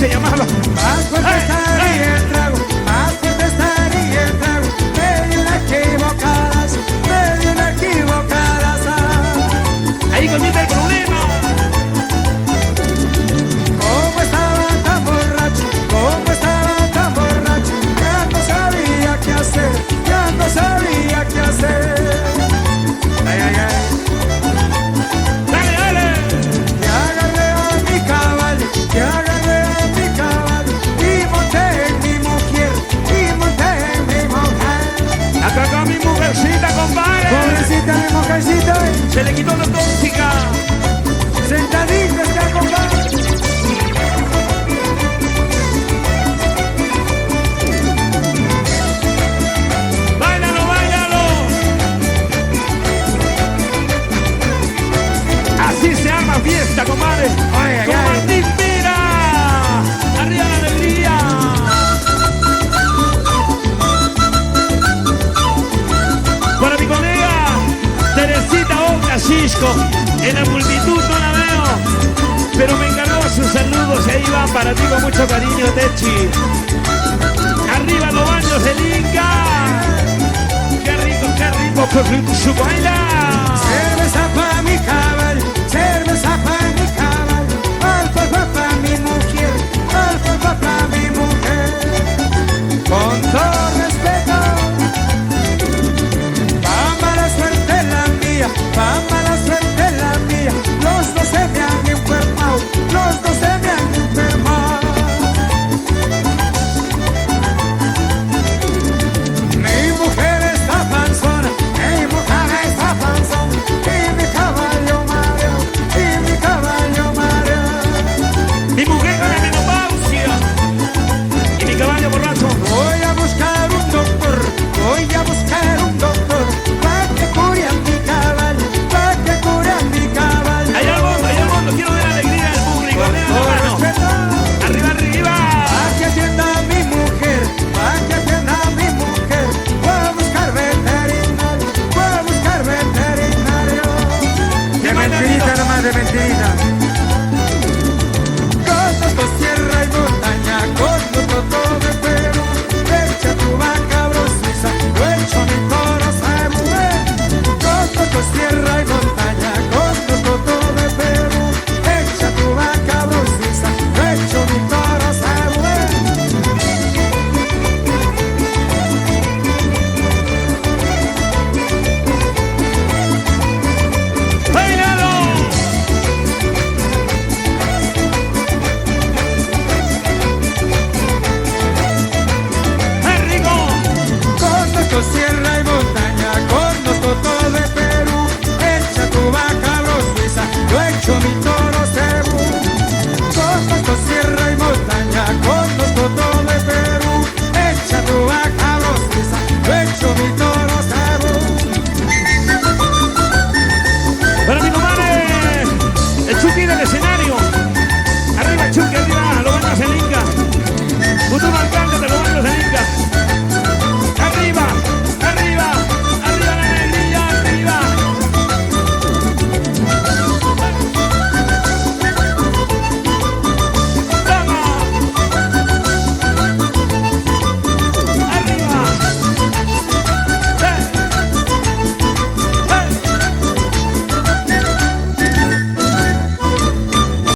se llamaba. Más fuerte estaría el trago, más fuerte estaría el trago. Me dio una equivocadas, me dio una equivocadas. Ahí comienza el problema. Cómo estaba tan borracho, cómo estaba tan borracho. Ya no sabía qué hacer, ya no sabía qué hacer. Ay, ay, ay. Dale, dale. Y agarré a mi caballo, y agarré a mi caballo. Y monté en mi mujer, y monté en mi mujer. Atacó a mi mujercita, compadre. Pobrecita mi mujercita, Se le quitó la tóxica. sentadita está compadre. Báilalo, báilalo. Así se arma fiesta, compadre. Ay, ay, Con ay. Martín Mira. Arriba la alegría. Para mi colega Teresita Oca Cisco. En la multitud no la veo, pero me encargó sus saludos y ahí va para ti con mucho cariño, Techi. Arriba los baños del Inca. Qué rico, su baila. Cerveza pa' mi caballo, cerveza pa' mi caballo. Alfalfa pa' mi mujer, alfalfa pa' mi mujer. Con todo respeto, pa' mala suerte la mía, pa' mala suerte la mía. Los dos se me han enfermado, los dos se me han enfermado. Mi mujer está panzona, mi mujer está panzona. Y mi caballo mareo, y mi caballo mareo. Mi mujer con la menopausia y mi caballo borracho. Voy a buscar un doctor, voy a buscar un doctor. Pa' que cure a mi caballo, pa' que cure a mi caballo. Allá al fondo, quiero ver la alegría del público. Con Arriba todo la mano. respeto, Arriba, arriba. pa' que atienda a mi mujer, pa' que atienda a mi mujer. Voy a buscar veterinario, voy a buscar veterinario. De mentirita nomás, de mentirita. Conozco tierra y montaña, conozco todo el Perú. Echa tu vaca brosiza, lo echo mi corazón, mujer. Conozco tierra y montaña, conozco todo el Perú. Echa tu vaca brosiza, lo echo mi corazón, mujer. ¡Bailalo! ¡Es rico! Conozco tierra